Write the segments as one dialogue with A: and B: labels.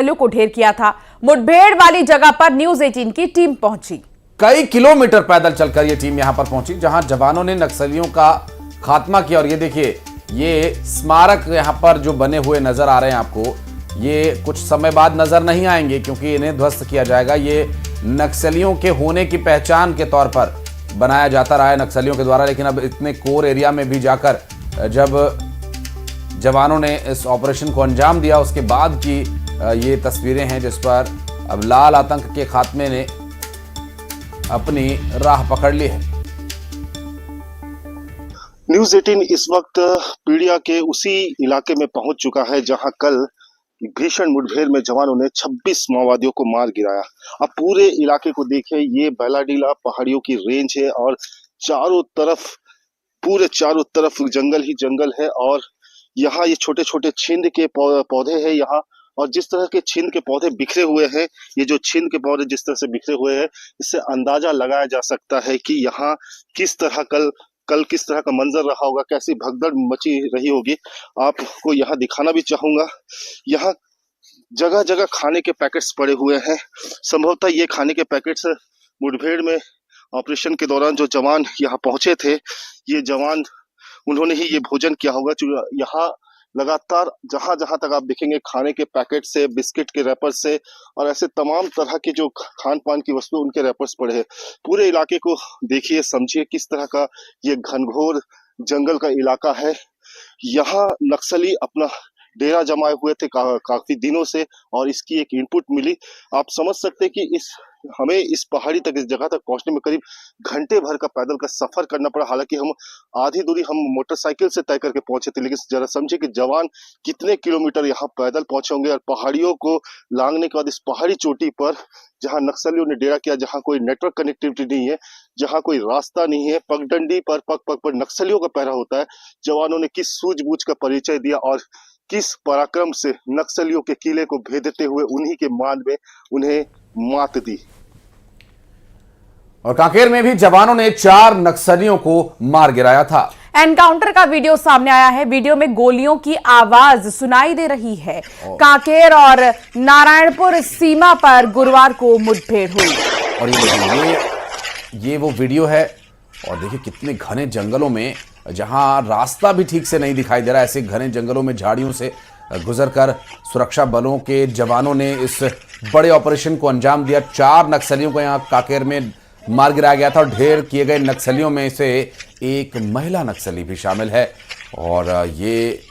A: को ढेर किया था। मुठभेड़ वाली जगह पर न्यूज 18 की टीम पहुंची।
B: कई किलोमीटर पैदल चलकर यह टीम यहां पर पहुंची, जहां जवानों ने नक्सलियों का खात्मा किया। और ये देखिए, ये स्मारक यहां पर जो बने हुए नजर आ रहे हैं आपको, ये कुछ समय बाद नजर नहीं आएंगे क्योंकि इन्हें ध्वस्त किया जाएगा। ये नक्सलियों के होने की पहचान के तौर पर बनाया जाता रहा है नक्सलियों के द्वारा, लेकिन अब इतने कोर एरिया में भी जाकर जब जवानों ने इस ऑपरेशन को अंजाम दिया, उसके बाद की ये तस्वीरें हैं जिस पर अब लाल आतंक के खात्मे ने अपनी राह पकड़ ली है।
C: न्यूज 18 इस वक्त पीड़िया के उसी इलाके में पहुंच चुका है जहां कल भीषण मुठभेड़ में जवानों ने 26 माओवादियों को मार गिराया। अब पूरे इलाके को देखें, ये बैलाडीला पहाड़ियों की रेंज है और पूरे चारों तरफ जंगल ही जंगल है। और यहाँ ये छोटे छोटे छिंद के पौधे हैं यहाँ, और जिस तरह के छिंद के पौधे बिखरे हुए हैं, ये जो छिंद के पौधे जिस तरह से बिखरे हुए हैं, इससे अंदाजा लगाया जा सकता है कि यहाँ किस तरह कल किस तरह का मंजर रहा होगा, कैसी भगदड़ मची रही होगी। आपको यहाँ दिखाना भी चाहूंगा, यहाँ जगह जगह खाने के पैकेट्स पड़े हुए हैं। संभवतः ये खाने के पैकेट्स मुठभेड़ में ऑपरेशन के दौरान जो जवान यहाँ पहुंचे थे, ये जवान उन्होंने ही ये भोजन किया होगा। यहाँ लगातार जहां जहां तक आप देखेंगे, खाने के पैकेट से, बिस्किट के रैपर से और ऐसे तमाम तरह के जो खान पान की वस्तु, उनके रैपर्स पड़े हैं। पूरे इलाके को देखिए, समझिए किस तरह का ये घनघोर जंगल का इलाका है। यहाँ नक्सली अपना डेरा जमाए हुए थे काफी दिनों से, और इसकी एक इनपुट मिली। आप समझ सकते हैं कि हमें इस पहाड़ी तक, इस जगह तक पहुंचने में करीब घंटे भर का पैदल का सफर करना पड़ा। हालांकि हम आधी दूरी हम मोटरसाइकिल से तय करके पहुंचे थे, लेकिन जरा समझे कि जवान कितने किलोमीटर यहाँ पैदल पहुंचे होंगे। और पहाड़ियों को लांघने के बाद इस पहाड़ी चोटी पर जहां नक्सलियों ने डेरा किया, जहां कोई नेटवर्क कनेक्टिविटी नहीं है, जहां कोई रास्ता नहीं है, पगडंडी पर पग पर नक्सलियों का पहरा होता है, जवानों ने किस सूझबूझ का परिचय दिया और किस पराक्रम से नक्सलियों के किले को भेदते हुए उन्हीं के मान में उन्हें मात दी।
B: और कांकेर में भी जवानों ने 4 नक्सलियों को मार गिराया था।
A: एनकाउंटर का वीडियो सामने आया है। वीडियो में गोलियों की आवाज सुनाई दे रही है। कांकेर और नारायणपुर सीमा पर गुरुवार को मुठभेड़ हुई।
B: और ये वो वीडियो है। और देखिए कितने घने जंगलों में, जहां रास्ता भी ठीक से नहीं दिखाई दे रहा, ऐसे घने जंगलों में झाड़ियों से गुजरकर सुरक्षा बलों के जवानों ने इस बड़े ऑपरेशन को अंजाम दिया। 4 नक्सलियों को यहां कांकेर में मार गिराया गया था। और ढेर किए गए नक्सलियों में से एक महिला नक्सली भी शामिल है। और ये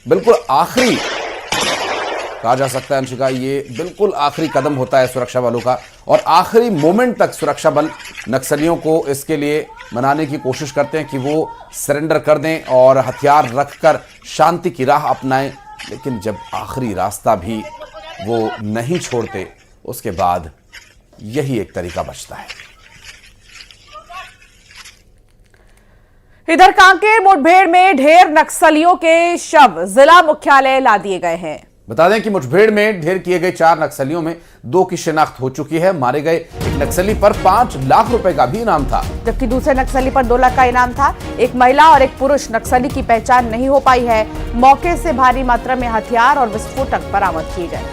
B: बिल्कुल आखिरी कहा जा सकता है अंशिका, ये बिल्कुल आखिरी कदम होता है सुरक्षा बलों का। और आखिरी मोमेंट तक सुरक्षा बल नक्सलियों को इसके लिए मनाने की कोशिश करते हैं कि वो सरेंडर कर दें और हथियार रखकर शांति की राह अपनाएं। लेकिन जब आखिरी रास्ता भी वो नहीं छोड़ते, उसके बाद यही एक तरीका बचता है।
A: इधर कांकेर मुठभेड़ में ढेर नक्सलियों के शव जिला मुख्यालय ला दिए गए हैं।
B: बता दें कि मुठभेड़ में ढेर किए गए 4 नक्सलियों में 2 की शिनाख्त हो चुकी है। मारे गए एक नक्सली पर 5 लाख रुपए का भी इनाम था,
A: जबकि दूसरे नक्सली पर 2 लाख का इनाम था। एक महिला और एक पुरुष नक्सली की पहचान नहीं हो पाई है। मौके से भारी मात्रा में हथियार और विस्फोटक बरामद किए गए।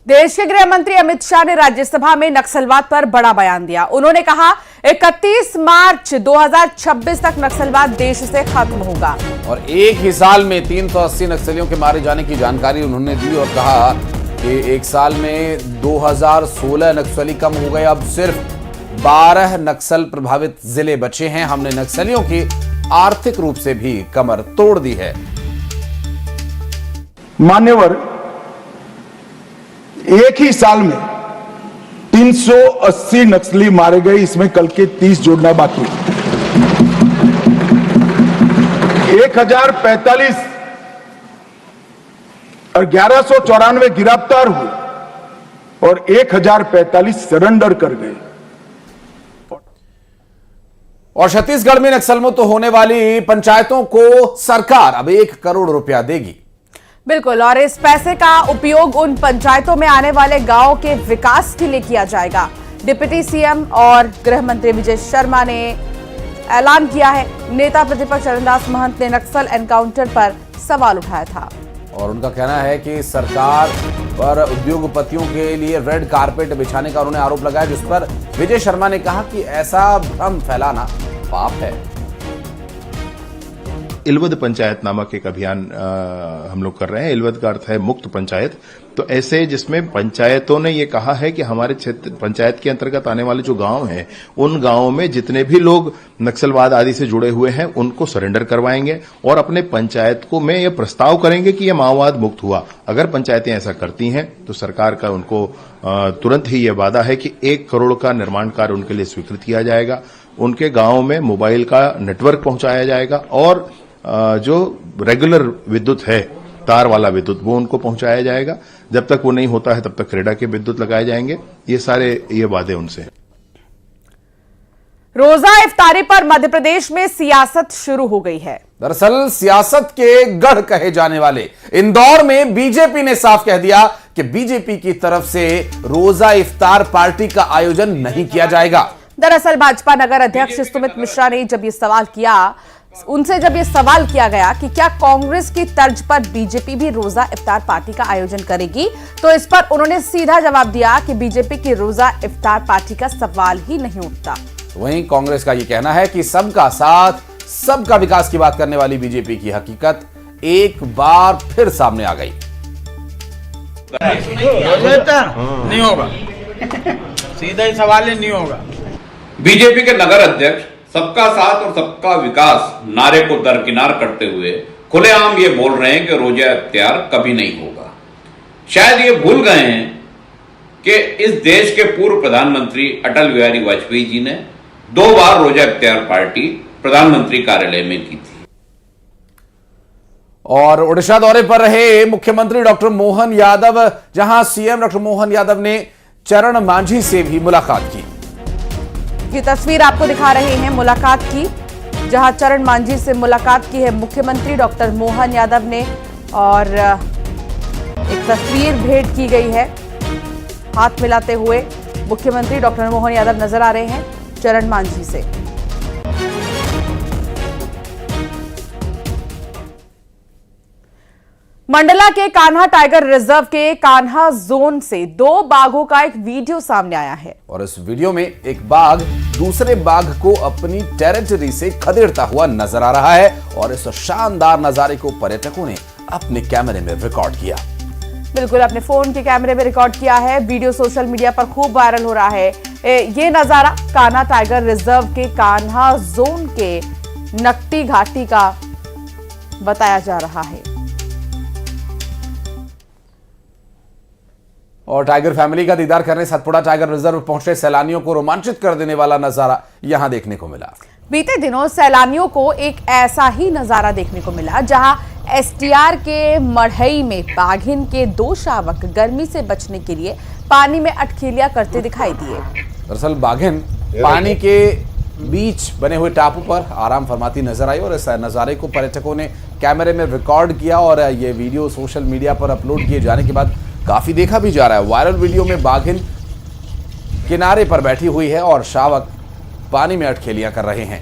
A: देश के गृह मंत्री अमित शाह ने राज्यसभा में नक्सलवाद पर बड़ा बयान दिया। उन्होंने कहा 31 मार्च 2026 तक नक्सलवाद देश से खत्म होगा।
B: और एक ही साल में 380 नक्सलियों के मारे जाने की जानकारी उन्होंने दी और कहा कि एक साल में 2016 नक्सली कम हो गए, अब सिर्फ 12 नक्सल प्रभावित जिले बचे हैं। हमने नक्सलियों की आर्थिक रूप से भी कमर तोड़ दी है।
D: मान्यवर, एक ही साल में 380 नक्सली मारे गए, इसमें कल के 30 जोड़ना बाकी। 1045 और 1194 गिरफ्तार हुए और 1045 सरेंडर कर गए।
B: और छत्तीसगढ़ में नक्सलमुक्त होने वाली पंचायतों को सरकार अब 1 करोड़ रुपया देगी।
A: बिल्कुल, और इस पैसे का उपयोग उन पंचायतों में आने वाले गांव के विकास के लिए किया जाएगा डिप्टी सीएम और गृह मंत्री विजय शर्मा ने ऐलान किया है। नेता प्रतिपक्ष चरणदास महंत ने नक्सल एनकाउंटर पर सवाल उठाया था
B: और उनका कहना है कि सरकार पर उद्योगपतियों के लिए रेड कारपेट बिछाने का उन्होंने आरोप लगाया, जिस पर विजय शर्मा ने कहा कि ऐसा भ्रम फैलाना पाप है।
E: इल्वद पंचायत नामक एक अभियान हम लोग कर रहे हैं। इल्वद का अर्थ है मुक्त पंचायत। तो ऐसे जिसमें पंचायतों ने ये कहा है कि हमारे क्षेत्र पंचायत के अंतर्गत आने वाले जो गांव हैं, उन गांवों में जितने भी लोग नक्सलवाद आदि से जुड़े हुए हैं उनको सरेंडर करवाएंगे और अपने पंचायत को में ये प्रस्ताव करेंगे कि ये माओवाद मुक्त हुआ। अगर पंचायतें ऐसा करती हैं तो सरकार का उनको तुरंत ही ये वादा है कि 1 करोड़ का निर्माण कार्य उनके लिए स्वीकृत किया जाएगा। उनके गांव में मोबाइल का नेटवर्क पहुंचाया जाएगा और जो रेगुलर विद्युत है, तार वाला विद्युत, वो उनको पहुंचाया जाएगा। जब तक वो नहीं होता है तब तक क्रेडा के विद्युत लगाए जाएंगे। ये वादे उनसे हैं।
A: रोजा इफ्तारी पर मध्य प्रदेश में सियासत शुरू हो गई है।
B: दरअसल सियासत के गढ़ कहे जाने वाले इंदौर में बीजेपी ने साफ कह दिया कि बीजेपी की तरफ से रोजा इफ्तार पार्टी का आयोजन नहीं किया जाएगा।
A: दरअसल भाजपा नगर अध्यक्ष सुमित मिश्रा ने उनसे जब ये सवाल किया गया कि क्या कांग्रेस की तर्ज पर बीजेपी भी रोजा इफ्तार पार्टी का आयोजन करेगी, तो इस पर उन्होंने सीधा जवाब दिया कि बीजेपी की रोजा इफ्तार पार्टी का सवाल ही नहीं उठता।
B: वहीं कांग्रेस का यह कहना है कि सबका साथ, सबका विकास की बात करने वाली बीजेपी की हकीकत एक बार फिर सामने आ गई।
F: नहीं होगा, सीधा ही सवाल नहीं होगा।
G: बीजेपी के नगर अध्यक्ष सबका साथ और सबका विकास नारे को दरकिनार करते हुए खुलेआम ये बोल रहे हैं कि रोजा इफ्तार कभी नहीं होगा। शायद ये भूल गए हैं कि इस देश के पूर्व प्रधानमंत्री अटल बिहारी वाजपेयी जी ने 2 बार रोजा इफ्तार पार्टी प्रधानमंत्री कार्यालय में की थी।
B: और ओडिशा दौरे पर रहे मुख्यमंत्री डॉक्टर मोहन यादव, जहां सीएम डॉक्टर मोहन यादव ने चरण मांझी से भी मुलाकात की।
A: ये तस्वीर आपको दिखा रहे हैं मुलाकात की, जहां चरण मांझी से मुलाकात की है मुख्यमंत्री डॉक्टर मोहन यादव ने और एक तस्वीर भेंट की गई है। हाथ मिलाते हुए मुख्यमंत्री डॉक्टर मोहन यादव नजर आ रहे हैं चरण मांझी से। मंडला के कान्हा टाइगर रिजर्व के कान्हा जोन से 2 बाघों का एक वीडियो सामने आया है
B: और इस वीडियो में एक बाघ दूसरे बाघ को अपनी टेरिटरी से खदेड़ता हुआ नजर आ रहा है और इस शानदार नजारे को पर्यटकों ने अपने कैमरे में रिकॉर्ड किया।
A: बिल्कुल, अपने फोन के कैमरे में रिकॉर्ड किया है। वीडियो सोशल मीडिया पर खूब वायरल हो रहा है। ये नजारा कान्हा टाइगर रिजर्व के कान्हा जोन के नकटी घाटी का बताया जा रहा है।
B: और टाइगर फैमिली का दीदार करने सतपुड़ा टाइगर रिजर्व पहुंचे सैलानियों को रोमांचित कर देने वाला नजारा यहां देखने को मिला।
A: बीते दिनों सैलानियों को एक ऐसा ही नजारा देखने को मिला जहां एसटीआर के मढ़ई में बाघिन के 2 शावक गर्मी से बचने के लिए पानी में अटखेलियां करते दिखाई दिए।
B: दरअसल बाघिन पानी के बीच बने हुए टापू पर आराम फरमाती नजर आई और इस नजारे को पर्यटकों ने कैमरे में रिकॉर्ड किया और ये वीडियो सोशल मीडिया पर अपलोड किए जाने के बाद काफी देखा भी जा रहा है। वायरल वीडियो में बाघिन किनारे पर बैठी हुई है और शावक पानी में अटखेलियां कर रहे हैं।